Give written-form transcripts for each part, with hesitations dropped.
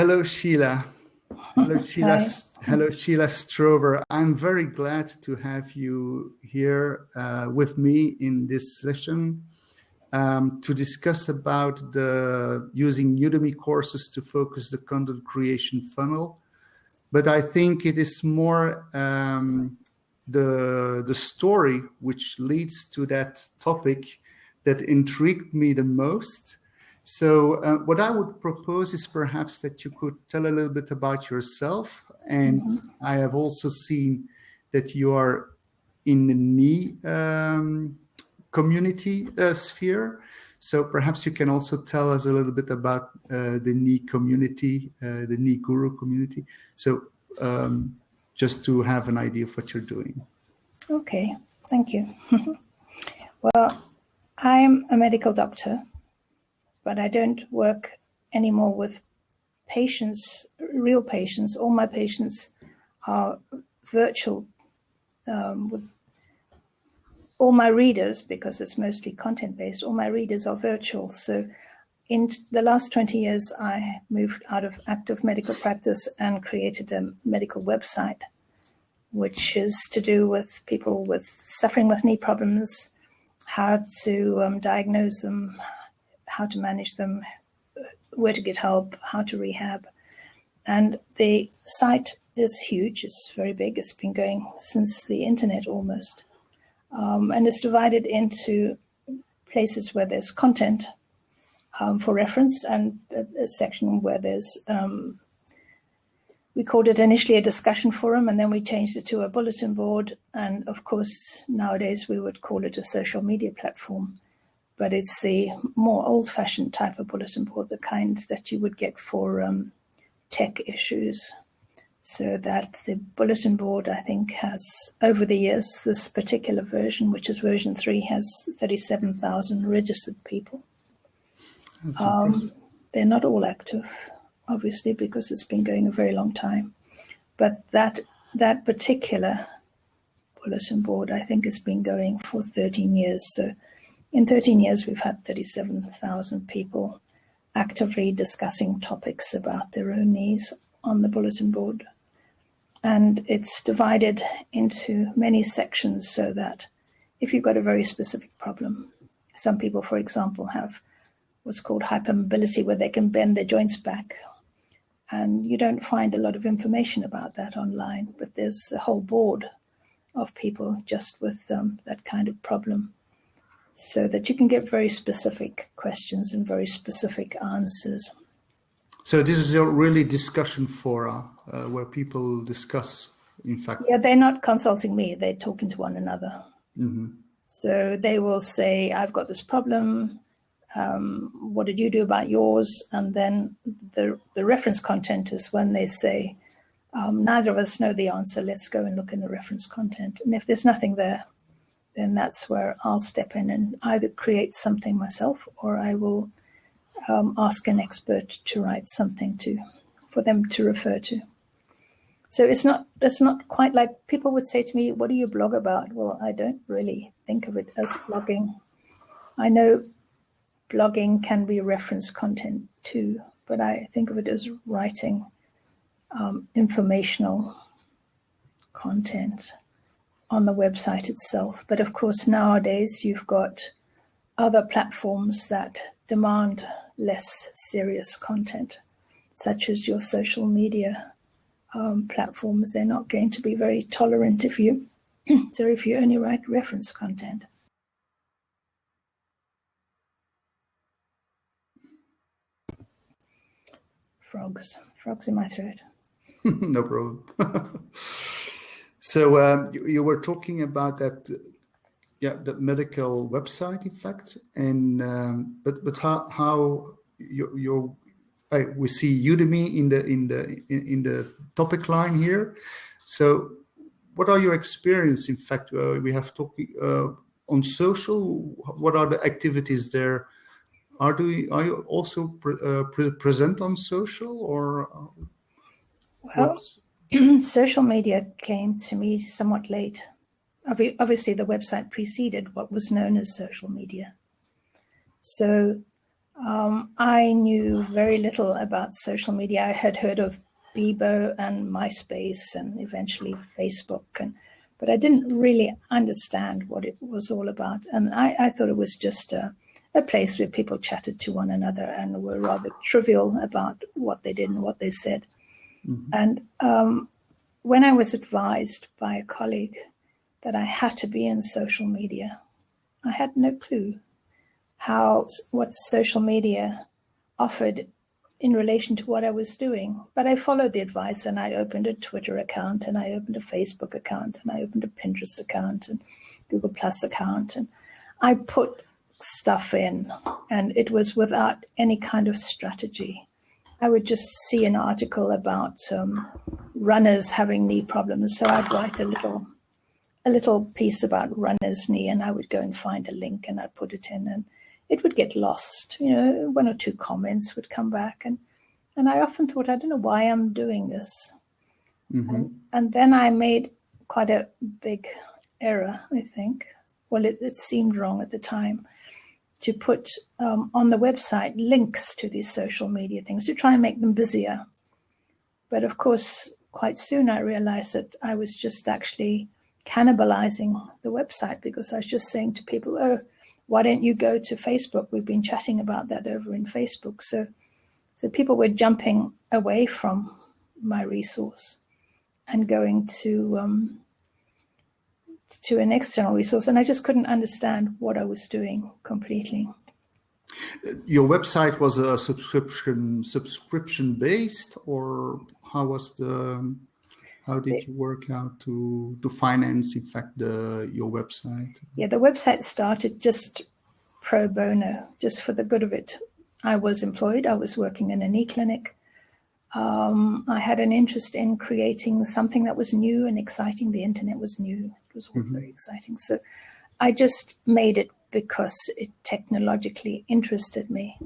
hello, Sheila. Hello, Sheila. Hi. Hello, Sheila Strover. I'm very glad to have you here with me in this session to discuss about the using Udemy courses to focus the content creation funnel. But I think it is more the story which leads to that topic that intrigued me the most. So what I would propose is perhaps that you could tell a little bit about yourself. And I have also seen that you are in the knee community sphere. So perhaps you can also tell us a little bit about the knee community, the knee guru community. So just to have an idea of what you're doing. Okay, thank you. Well, I'm a medical doctor, but I don't work anymore with patients, real patients. All my patients are virtual. All my readers, because it's mostly content-based, all my readers are virtual. So in the last 20 years, I moved out of active medical practice and created a medical website, which is to do with people with suffering with knee problems, how to diagnose them, how to manage them, where to get help, how to rehab. And the site is huge. It's very big. It's been going since the internet almost. And it's divided into places where there's content for reference and a section where there's, we called it initially a discussion forum, and then we changed it to a bulletin board. And of course, nowadays we would call it a social media platform. But it's the more old-fashioned type of bulletin board, the kind that you would get for tech issues. So that the bulletin board, I think, has, over the years, this particular version, which is version 3, has 37,000 registered people. They're not all active, obviously, because it's been going a very long time. But that particular bulletin board, I think, has been going for 13 years. So in 13 years, we've had 37,000 people actively discussing topics about their own needs on the bulletin board. And it's divided into many sections so that if you've got a very specific problem, some people, for example, have what's called hypermobility, where they can bend their joints back. And you don't find a lot of information about that online, but there's a whole board of people just with that kind of problem, so that you can get very specific questions and very specific answers. So this is a really discussion forum where people discuss, in fact. Yeah, they're not consulting me, they're talking to one another. So they will say, I've got this problem, what did you do about yours? And then the reference content is when they say, neither of us know the answer, let's go and look in the reference content. And if there's nothing there, then that's where I'll step in and either create something myself, or I will ask an expert to write something for them to refer to. So it's not quite like people would say to me, what do you blog about? Well, I don't really think of it as blogging. I know blogging can be reference content too, but I think of it as writing informational content on the website itself. But of course, nowadays you've got other platforms that demand less serious content, such as your social media platforms. They're not going to be very tolerant if you only write reference content. Frogs in my throat. No problem. So you were talking about that, the medical website, in fact, and but how we see Udemy in the topic line here. So, what are your experience? In fact, we have talking on social. What are the activities there? Are you also present on social, or? Well, social media came to me somewhat late. Obviously, the website preceded what was known as social media. So I knew very little about social media. I had heard of Bebo and MySpace and eventually Facebook, but I didn't really understand what it was all about. And I thought it was just a place where people chatted to one another and were rather trivial about what they did and what they said. And when I was advised by a colleague that I had to be in social media, I had no clue what social media offered in relation to what I was doing. But I followed the advice and I opened a Twitter account and I opened a Facebook account and I opened a Pinterest account and Google Plus account. And I put stuff in, and it was without any kind of strategy. I would just see an article about runners having knee problems. So I'd write a little piece about runner's knee, and I would go and find a link and I'd put it in, and it would get lost. One or two comments would come back, and I often thought, I don't know why I'm doing this. And then I made quite a big error, I think. Well, it seemed wrong at the time to put on the website links to these social media things to try and make them busier. But of course, quite soon I realized that I was just actually cannibalizing the website, because I was just saying to people, oh, why don't you go to Facebook? We've been chatting about that over in Facebook. So people were jumping away from my resource and going to an external resource. And I just couldn't understand what I was doing completely. Your website was a subscription based, or how did you work out to finance, in fact, your website? Yeah, the website started just pro bono, just for the good of it. I was employed. I was working in a knee clinic. I had an interest in creating something that was new and exciting. The internet was new. It was all very exciting. So I just made it because it technologically interested me.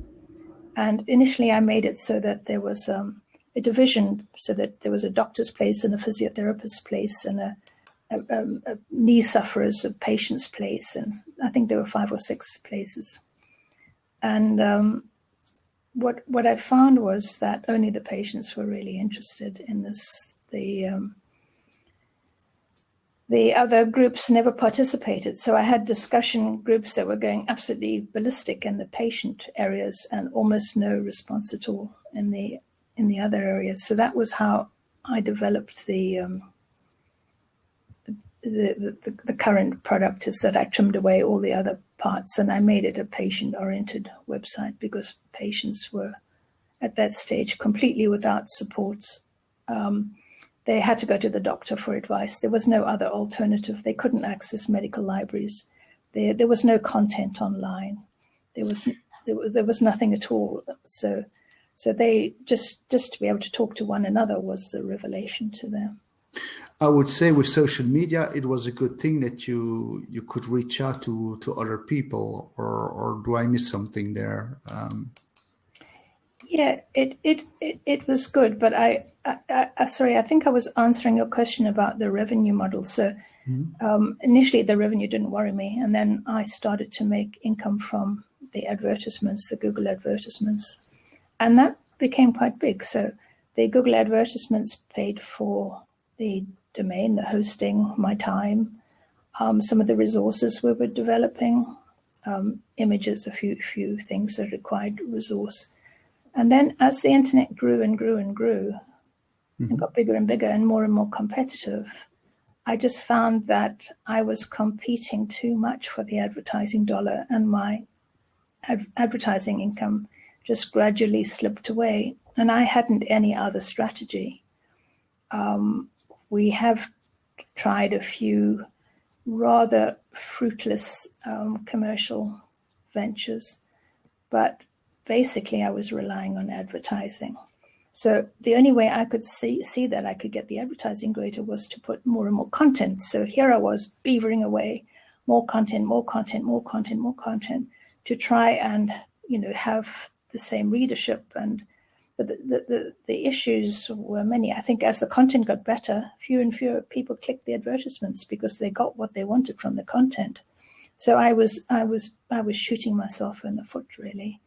And initially I made it so that there was a division, so that there was a doctor's place and a physiotherapist's place and a knee sufferer's, a patient's place. And I think there were 5 or 6 places. And what I found was that only the patients were really interested in this. The other groups never participated. So I had discussion groups that were going absolutely ballistic in the patient areas and almost no response at all in the other areas. So that was how I developed the current product, is that I trimmed away all the other parts and I made it a patient-oriented website, because patients were at that stage completely without supports. They had to go to the doctor for advice. There was no other alternative. They couldn't access medical libraries. There was no content online. There was nothing at all. So they just to be able to talk to one another was a revelation to them. I would say with social media, it was a good thing that you could reach out to other people, or do I miss something there? Yeah, it was good, but I sorry, I think I was answering your question about the revenue model. So initially the revenue didn't worry me, and then I started to make income from the advertisements, the Google advertisements, and that became quite big. So the Google advertisements paid for the domain, the hosting, my time, some of the resources we were developing, images, a few things that required resource. And then as the internet grew and grew and grew and got bigger and bigger and more competitive, I just found that I was competing too much for the advertising dollar, and my advertising income just gradually slipped away. And I hadn't any other strategy. We have tried a few rather fruitless commercial ventures, but basically I was relying on advertising. So the only way I could see that I could get the advertising greater was to put more and more content. So here I was beavering away, more content, to try and, have the same readership. But the issues were many. I think as the content got better, fewer and fewer people clicked the advertisements because they got what they wanted from the content. So I was shooting myself in the foot, really,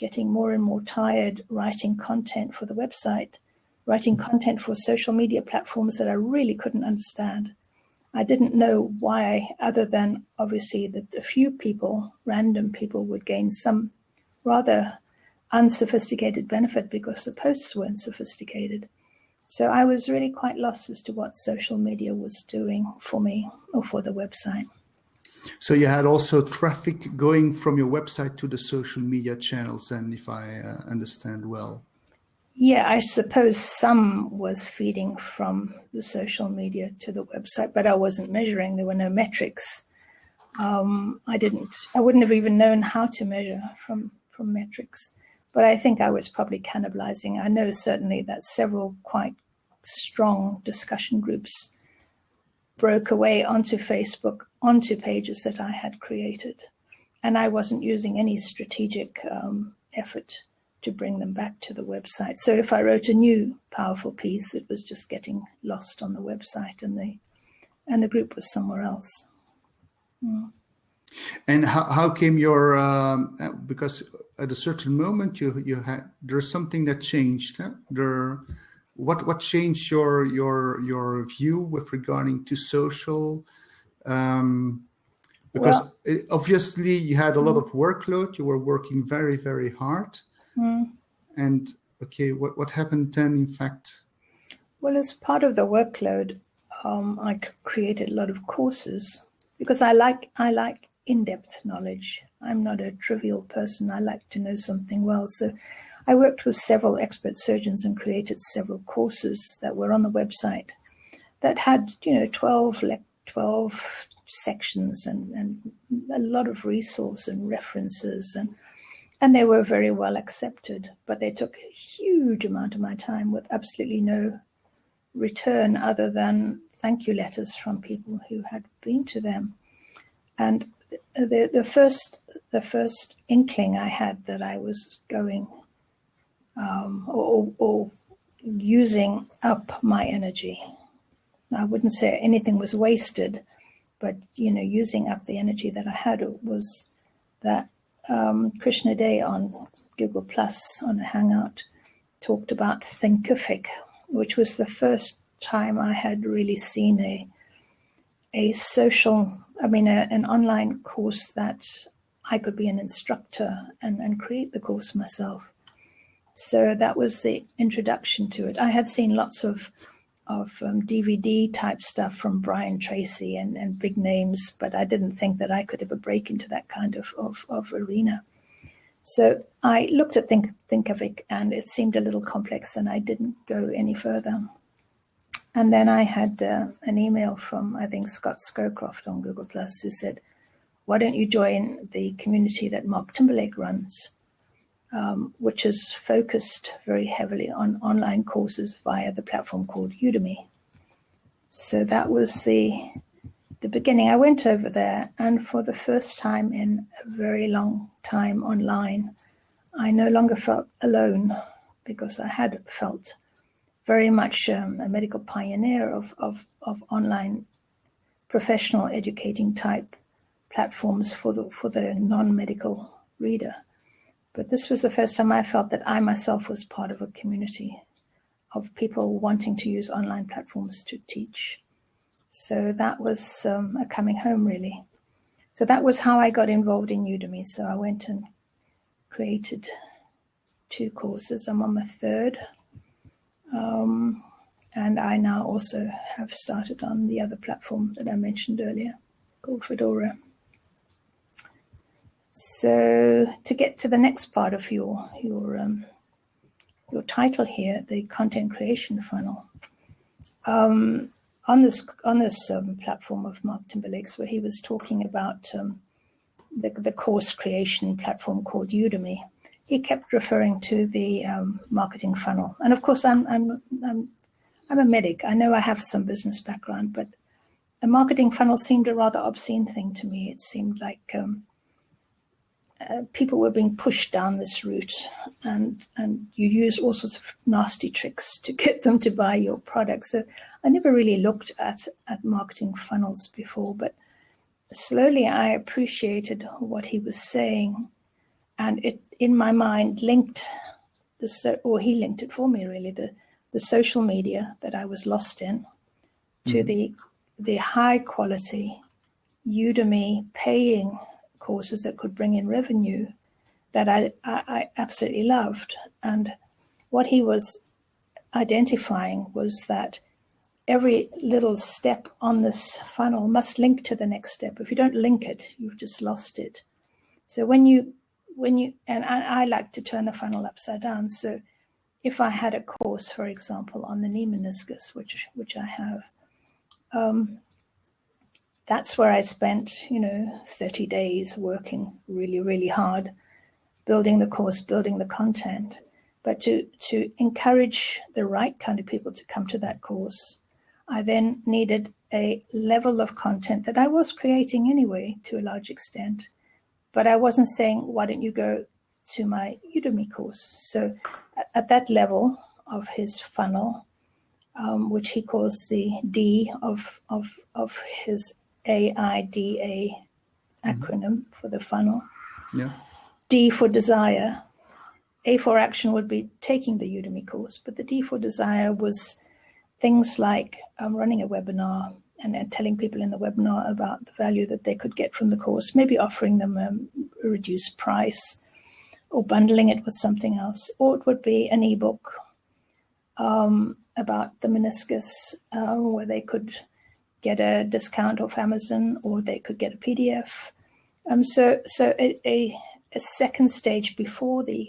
getting more and more tired writing content for the website, writing content for social media platforms that I really couldn't understand. I didn't know why, other than obviously that a few people, random people, would gain some rather unsophisticated benefit because the posts weren't sophisticated. So I was really quite lost as to what social media was doing for me or for the website. So you had also traffic going from your website to the social media channels, and if I understand well. Yeah, I suppose some was feeding from the social media to the website, but I wasn't measuring. There were no metrics. I wouldn't have even known how to measure from metrics. But I think I was probably cannibalizing. I know certainly that several quite strong discussion groups broke away onto Facebook, onto pages that I had created. And I wasn't using any strategic effort to bring them back to the website. So if I wrote a new powerful piece, it was just getting lost on the website, and the group was somewhere else. Mm. And how came your, because at a certain moment you had, there's something that changed. Huh? What changed your view with regarding to social? Because obviously you had a lot of workload. You were working very, very hard. And okay, what happened then, in fact? Well, as part of the workload, I created a lot of courses because I like in-depth knowledge. I'm not a trivial person. I like to know something well. So I worked with several expert surgeons and created several courses that were on the website that had, 12 sections and a lot of resource and references, and they were very well accepted, but they took a huge amount of my time with absolutely no return other than thank you letters from people who had been to them. And the first inkling I had that I was going or using up my energy. I wouldn't say anything was wasted, but using up the energy that I had was that Krishna Day on Google Plus on a Hangout talked about Thinkific, which was the first time I had really seen an online course that I could be an instructor and create the course myself. So that was the introduction to it. I had seen lots of DVD type stuff from Brian Tracy and big names, but I didn't think that I could ever break into that kind of arena. So I looked at Thinkific and it seemed a little complex and I didn't go any further. And then I had an email from, I think, Scott Scowcroft on Google Plus who said, why don't you join the community that Mark Timberlake runs, which is focused very heavily on online courses via the platform called Udemy. So that was the beginning. I went over there, and for the first time in a very long time online, I no longer felt alone, because I had felt very much a medical pioneer of online professional educating type platforms for the non-medical reader. But this was the first time I felt that I myself was part of a community of people wanting to use online platforms to teach. So that was a coming home, really. So that was how I got involved in Udemy. So I went and created 2 courses. I'm on my 3rd. And I now also have started on the other platform that I mentioned earlier, called Fedora. So to get to the next part of your title here, the content creation funnel, on this platform of Mark Timberlake's, where he was talking about the course creation platform called Udemy, he kept referring to the marketing funnel. And of course, I'm a medic. I know I have some business background, but a marketing funnel seemed a rather obscene thing to me. It seemed like people were being pushed down this route, and you use all sorts of nasty tricks to get them to buy your product. So I never really looked at marketing funnels before, but slowly I appreciated what he was saying And it, in my mind, linked or he linked it for me, really, the social media that I was lost in to the high quality Udemy paying courses that could bring in revenue that I absolutely loved. And what he was identifying was that every little step on this funnel must link to the next step. If you don't link it, you've just lost it. So when you and I like to turn the funnel upside down. So if I had a course, for example, on the knee meniscus, which I have, that's where I spent, 30 days working really, really hard, building the course, building the content. But to encourage the right kind of people to come to that course, I then needed a level of content that I was creating anyway, to a large extent. But I wasn't saying, why don't you go to my Udemy course? So at that level of his funnel, which he calls the D of his AIDA acronym for the funnel. Yeah. D for desire. A for action would be taking the Udemy course, but the D for desire was things like running a webinar and telling people in the webinar about the value that they could get from the course, maybe offering them a reduced price or bundling it with something else. Or it would be an ebook about the meniscus where they could get a discount off Amazon, or they could get a PDF. So a second stage before the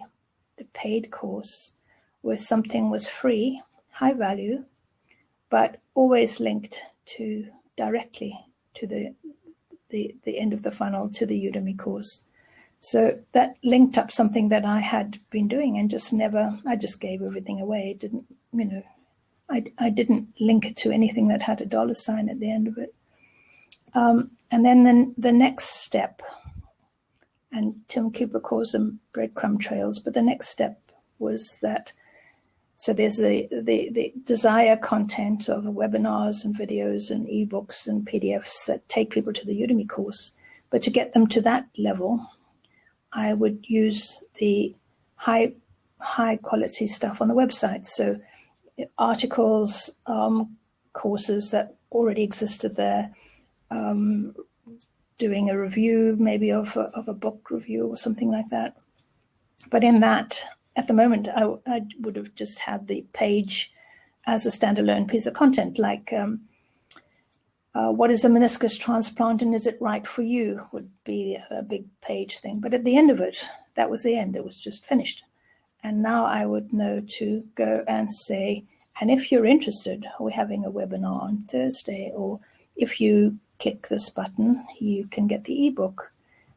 paid course, where something was free, high value, but always linked directly to the end of the funnel, to the Udemy course. So that linked up something that I had been doing and I just gave everything away. It didn't, I didn't link it to anything that had a $sign at the end of it. And then the next step, and Tim Cooper calls them breadcrumb trails, but the next step was that, so there's the desire content of webinars and videos and ebooks and PDFs that take people to the Udemy course. But to get them to that level, I would use the high quality stuff on the website. So articles, courses that already existed there, doing a review maybe of a book review or something like that. But in that, at the moment, I would have just had the page as a standalone piece of content, like what is a meniscus transplant and is it right for you would be a big page thing. But at the end of it, that was the end. It was just finished. And now I would know to go and say, and if you're interested, we're having a webinar on Thursday, or if you click this button, you can get the ebook.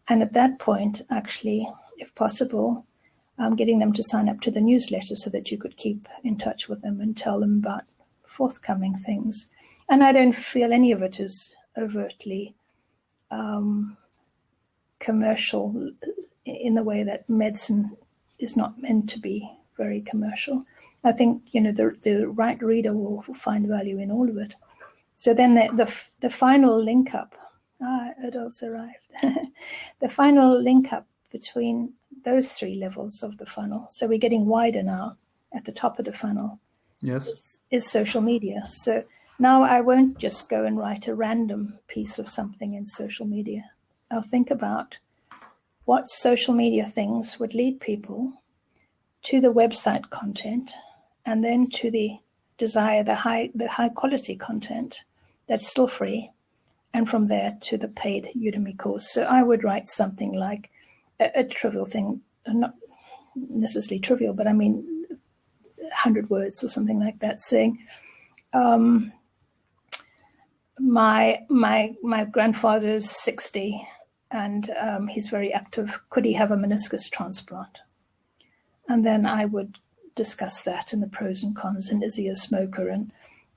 And at that point, actually, if possible, getting them to sign up to the newsletter so that you could keep in touch with them and tell them about forthcoming things. And I don't feel any of it is overtly commercial in the way that medicine is not meant to be very commercial. I think, the right reader will find value in all of it. So then the final link up, adults arrived. The final link up between those three levels of the funnel, so we're getting wider now at the top of the funnel, yes, is social media. So now I won't just go and write a random piece of something in social media. I'll think about what social media things would lead people to the website content, and then to the desire, the high quality content that's still free, and from there to the paid Udemy course. So I would write something like a trivial thing, not necessarily trivial, but I mean 100 words or something like that, saying, my grandfather is 60 and he's very active. Could he have a meniscus transplant? And then I would discuss that and the pros and cons, and is he a smoker,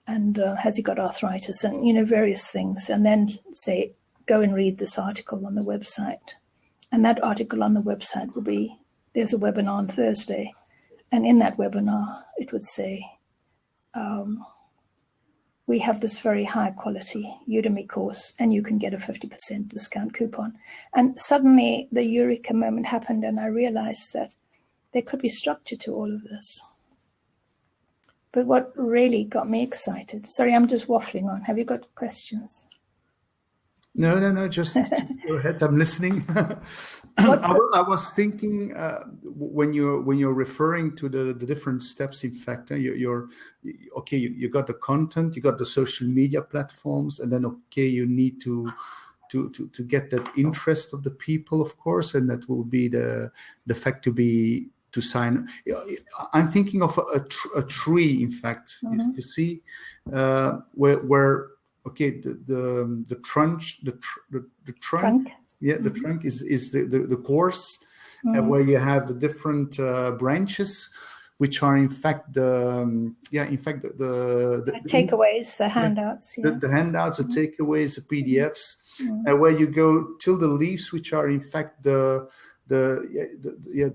and has he got arthritis, and various things, and then say, go and read this article on the website. And that article on the website will be, there's a webinar on Thursday, and in that webinar it would say, we have this very high quality Udemy course and you can get a 50% discount coupon. And suddenly the eureka moment happened and I realized that there could be structure to all of this. But what really got me excited, sorry, I'm just waffling on. Have you got questions? No, just go ahead. I'm listening. I was thinking when you're referring to the different steps. In fact, you're okay. You got the content, you got the social media platforms, and then you need to get that interest of the people, of course, and that will be the fact to sign. I'm thinking of a tree. In fact, you see where. Okay, the trunk, the trunk, yeah, the trunk is the course where you have the different branches, which are in fact the takeaways, the handouts, the handouts, the takeaways, the PDFs, where you go till the leaves, which are in fact the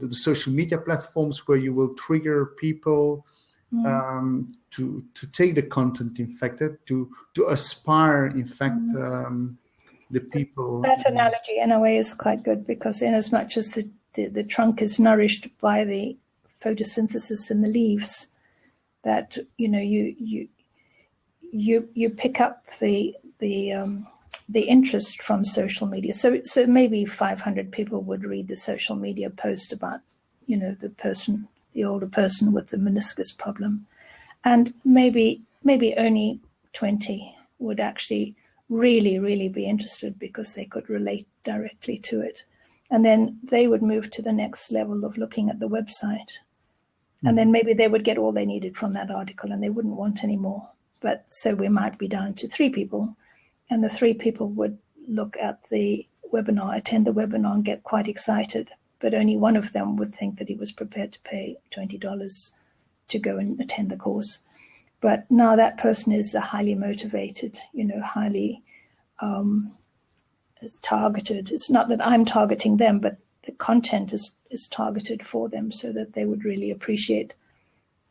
social media platforms where you will trigger people. To take the content, in fact, to aspire, in fact, the people. That analogy, in a way, is quite good because, in as much as the trunk is nourished by the photosynthesis in the leaves, that you pick up the interest from social media. So maybe 500 people would read the social media post about the older person with the meniscus problem. And maybe only 20 would actually really, really be interested because they could relate directly to it. And then they would move to the next level of looking at the website. And then maybe they would get all they needed from that article and they wouldn't want any more. But so we might be down to 3 people. And the 3 people would look at the webinar, attend the webinar and get quite excited. But only one of them would think that he was prepared to pay $20 to go and attend the course. But now that person is a highly motivated, highly is targeted. It's not that I'm targeting them, but the content is targeted for them so that they would really appreciate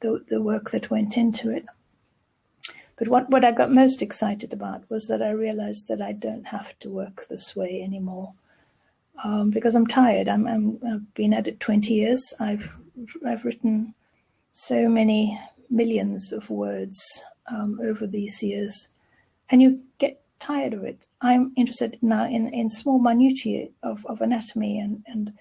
the work that went into it. But what I got most excited about was that I realized that I don't have to work this way anymore. Because I'm tired. I've been at it 20 years. I've written so many millions of words over these years, and you get tired of it. I'm interested now in small minutiae of anatomy and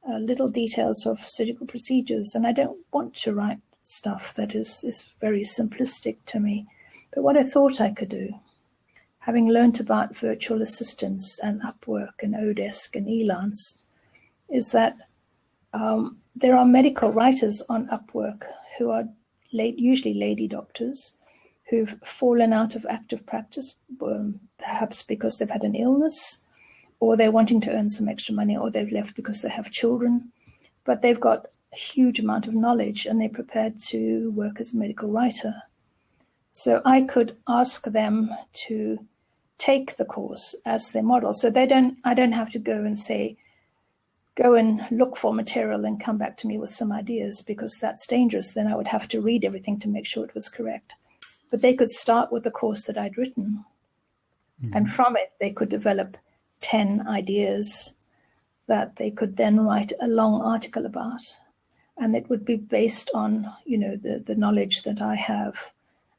little details of surgical procedures, and I don't want to write stuff that is very simplistic to me. But what I thought I could do, having learnt about virtual assistants and Upwork and Odesk and Elance, is that there are medical writers on Upwork who are usually lady doctors who've fallen out of active practice, perhaps because they've had an illness or they're wanting to earn some extra money or they've left because they have children. But they've got a huge amount of knowledge and they're prepared to work as a medical writer. So I could ask them to take the course as their model. So I don't have to go and say, go and look for material and come back to me with some ideas, because that's dangerous. Then I would have to read everything to make sure it was correct. But they could start with the course that I'd written. And from it, they could develop 10 ideas that they could then write a long article about. And it would be based on, the knowledge that I have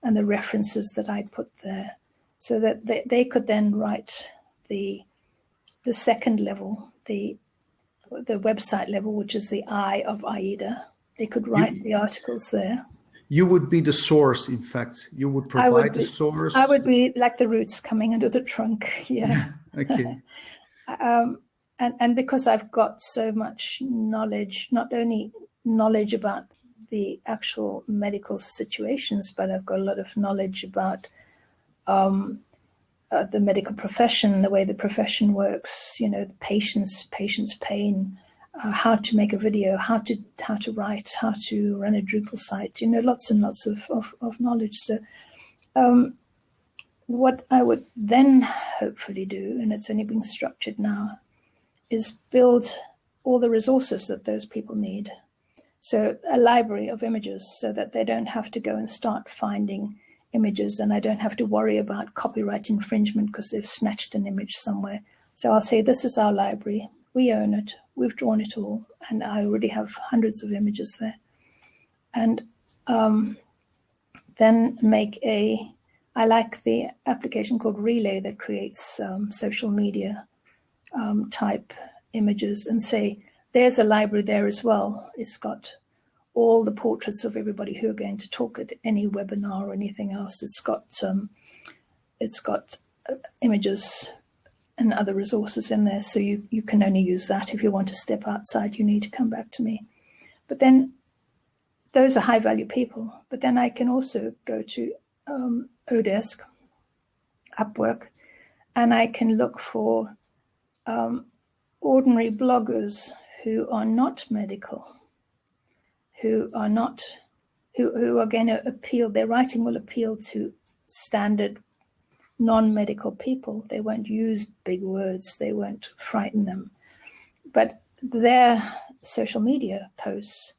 and the references that I put there, so that they could then write the second level, the website level, which is the I of AIDA. They could write the articles there. You would be the source, in fact. You would provide the source. I would be like the roots coming under the trunk, yeah. Okay. And because I've got so much knowledge, not only knowledge about the actual medical situations, but I've got a lot of knowledge about the medical profession, the way the profession works, patients' pain, how to make a video, how to write, how to run a Drupal site, lots and lots of knowledge. So what I would then hopefully do, and it's only being structured now, is build all the resources that those people need. So a library of images so that they don't have to go and start finding images, and I don't have to worry about copyright infringement because they've snatched an image somewhere. So I'll say, this is our library. We own it. We've drawn it all. And I already have hundreds of images there. And then I like the application called Relay that creates social media type images, and say, there's a library there as well. It's got all the portraits of everybody who are going to talk at any webinar or anything else. It's got images and other resources in there. So you can only use that. If you want to step outside, you need to come back to me. But then those are high value people. But then I can also go to Odesk, Upwork, and I can look for ordinary bloggers who are not medical, who are going to appeal, their writing will appeal to standard non-medical people. They won't use big words, they won't frighten them. But their social media posts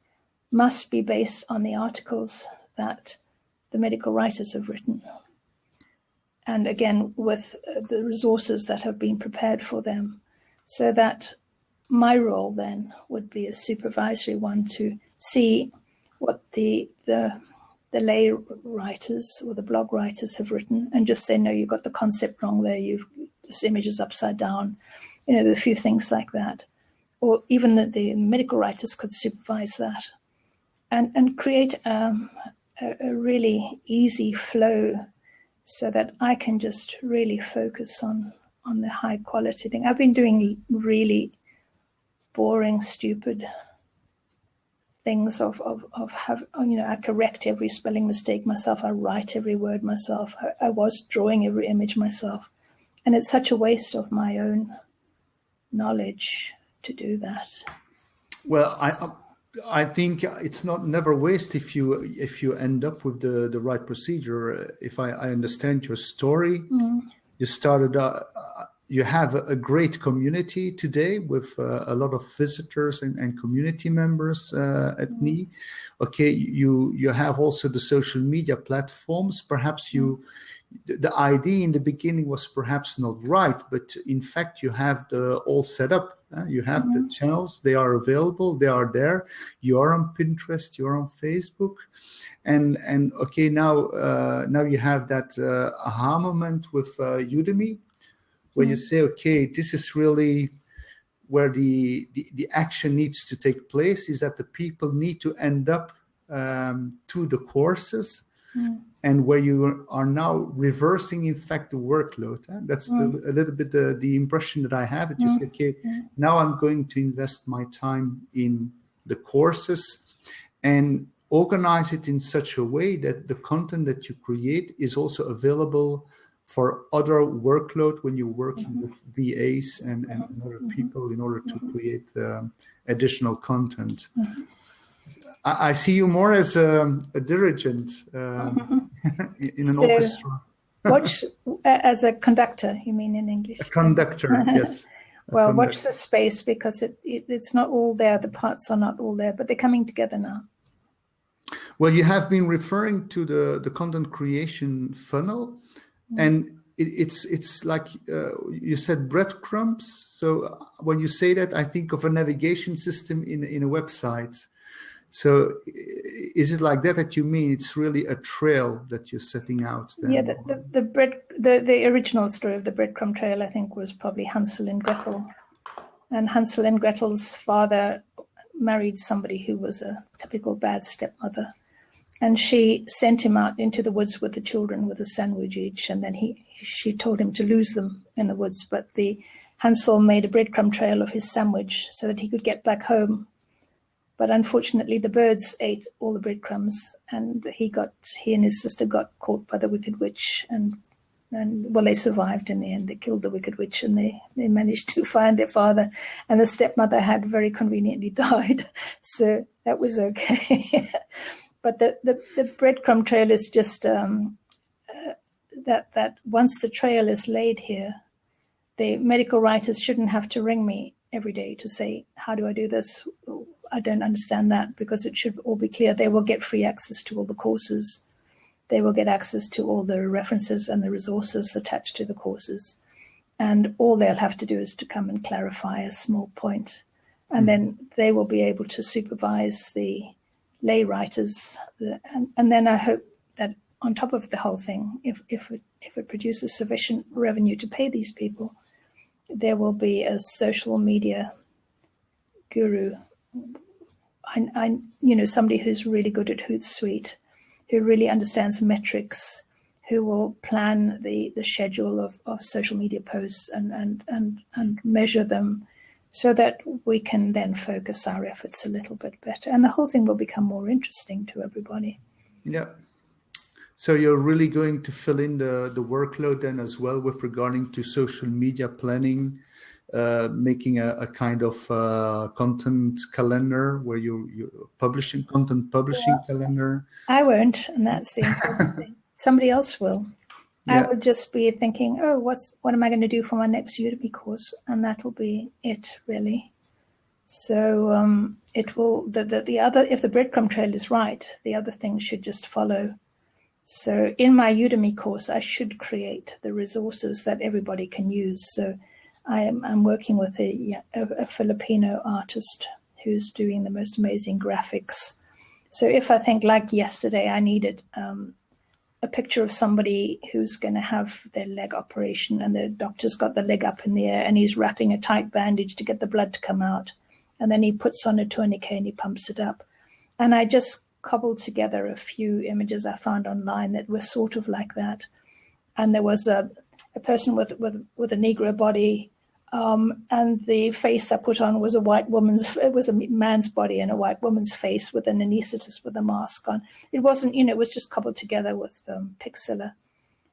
must be based on the articles that the medical writers have written. And again, with the resources that have been prepared for them. So that my role then would be a supervisory one to see what the lay writers or the blog writers have written, and just say, no, you got the concept wrong there. This image is upside down. There are a few things like that. Or even the medical writers could supervise that and create a really easy flow so that I can just really focus on the high quality thing. I've been doing really boring, stupid things I correct every spelling mistake myself. I write every word myself. I was drawing every image myself. And it's such a waste of my own knowledge to do that. Well, I think it's never waste if you end up with the right procedure. If I understand your story, you started. You have a great community today with a lot of visitors and community members at NI. Okay, you have also the social media platforms. Perhaps the idea in the beginning was perhaps not right, but in fact you have all set up. You have the channels, they are available, they are there. You are on Pinterest, you are on Facebook. And okay, now you have that aha moment with Udemy, where you say, okay, this is really where the action needs to take place, is that the people need to end up to the courses, and where you are now reversing, in fact, the workload. That's a little bit the impression that I have. That you say, okay, now I'm going to invest my time in the courses and organize it in such a way that the content that you create is also available for other workload when you're working with VAs and other people in order to create additional content. I see you more as a dirigent in an orchestra. As a conductor, you mean in English? A conductor, yes. Well, watch the space, because it's not all there. The parts are not all there, but they're coming together now. Well, you have been referring to the content creation funnel, and it's like you said, breadcrumbs. So when you say that, I think of a navigation system in a website. So is it like that you mean? It's really a trail that you're setting out then? Yeah, the original story of the breadcrumb trail, I think, was probably Hansel and Gretel. And Hansel and Gretel's father married somebody who was a typical bad stepmother. And she sent him out into the woods with the children with a sandwich each. And then she told him to lose them in the woods. But Hansel made a breadcrumb trail of his sandwich so that he could get back home. But unfortunately, the birds ate all the breadcrumbs, and he and his sister got caught by the Wicked Witch, and well, they survived in the end. They killed the Wicked Witch, and they managed to find their father, and the stepmother had very conveniently died, so that was okay. But the breadcrumb trail is just that once the trail is laid here, the medical writers shouldn't have to ring me every day to say, how do I do this? I don't understand that, because it should all be clear. They will get free access to all the courses. they will get access to all the references and the resources attached to the courses. And all they'll have to do is to come and clarify a small point. And then they will be able to supervise the lay writers. And then I hope that on top of the whole thing, if it produces sufficient revenue to pay these people, there will be a social media guru. Somebody who's really good at Hootsuite, who really understands metrics, who will plan the schedule of social media posts and measure them, so that we can then focus our efforts a little bit better. And the whole thing will become more interesting to everybody. Yeah. So you're really going to fill in the workload then as well with regarding to social media planning, making a kind of content calendar where you're publishing content calendar. I won't, and that's the important thing. Somebody else will. Yeah. I would just be thinking, oh, what am I going to do for my next Udemy course? And that will be it, really. So it will, the other, if the breadcrumb trail is right, the other things should just follow. So in my Udemy course, I should create the resources that everybody can use. So I'm working with a Filipino artist who's doing the most amazing graphics. So if I think, like yesterday, I needed a picture of somebody who's going to have their leg operation, and the doctor's got the leg up in the air and he's wrapping a tight bandage to get the blood to come out. And then he puts on a tourniquet and he pumps it up. And I just cobbled together a few images I found online that were sort of like that. And there was a person with a Negro body, and the face I put on was it was a man's body and a white woman's face with an anaesthetist with a mask on. It wasn't, it was just cobbled together with Pixilla.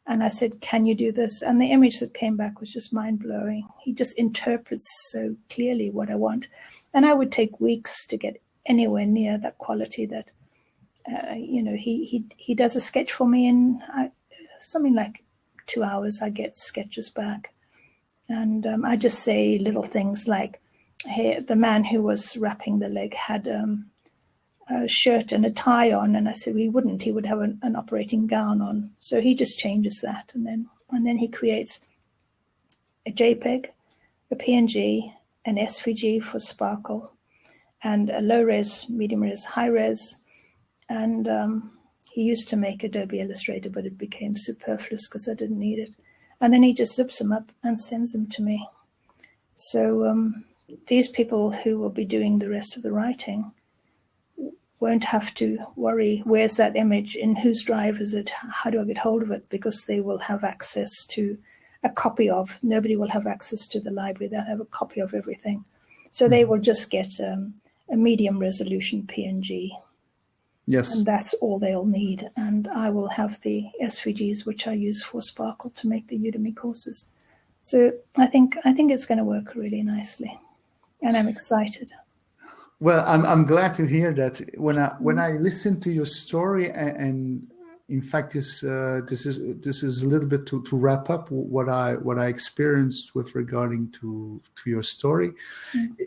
And I said, can you do this? And the image that came back was just mind-blowing. He just interprets so clearly what I want. And I would take weeks to get anywhere near that quality that, he does a sketch for me in something like 2 hours. I get sketches back. And I just say little things like, hey, the man who was wrapping the leg had a shirt and a tie on. And I said, he wouldn't. He would have an operating gown on. So he just changes that. And then he creates a JPEG, a PNG, an SVG for Sparkle, and a low-res, medium-res, high-res. And he used to make Adobe Illustrator, but it became superfluous because I didn't need it. And then he just zips them up and sends them to me. So these people who will be doing the rest of the writing won't have to worry, where's that image, in whose drive is it, how do I get hold of it, because they will have access to a copy of, nobody will have access to the library, they'll have a copy of everything. So they will just get a medium resolution PNG. Yes. And that's all they'll need. And I will have the SVGs, which I use for Sparkle to make the Udemy courses. So I think it's going to work really nicely. And I'm excited. Well, I'm glad to hear that. When I listen to your story, and in fact, this is a little bit to wrap up what I experienced with regarding to your story.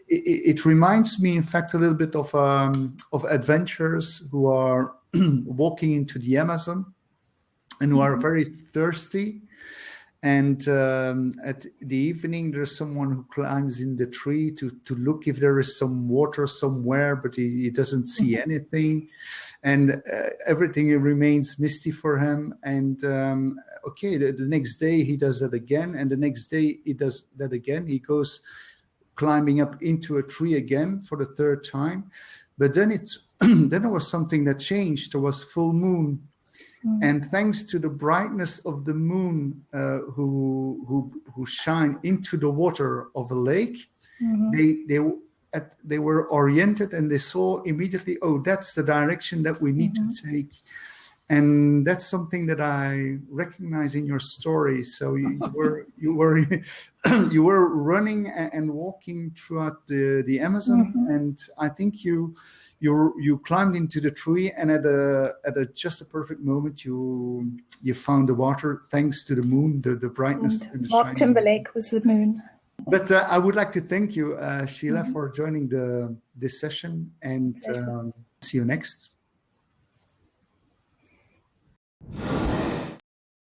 It reminds me, in fact, a little bit of adventurers who are walking into the Amazon and who are very thirsty. And at the evening, there's someone who climbs in the tree to look if there is some water somewhere, but he doesn't see anything. And everything remains misty for him. And the next day he does that again. And the next day he does that again. He goes climbing up into a tree again for the third time. But then then there was something that changed. There was full moon. And thanks to the brightness of the moon, who shine into the water of the lake, they were oriented and they saw immediately, oh, that's the direction that we need to take. And that's something that I recognize in your story. So you were running and walking throughout the Amazon, and I think you climbed into the tree, and at just a perfect moment you found the water thanks to the moon, the brightness. And the Mark Timberlake was the moon. But I would like to thank you, Sheila, for joining this session, and see you next.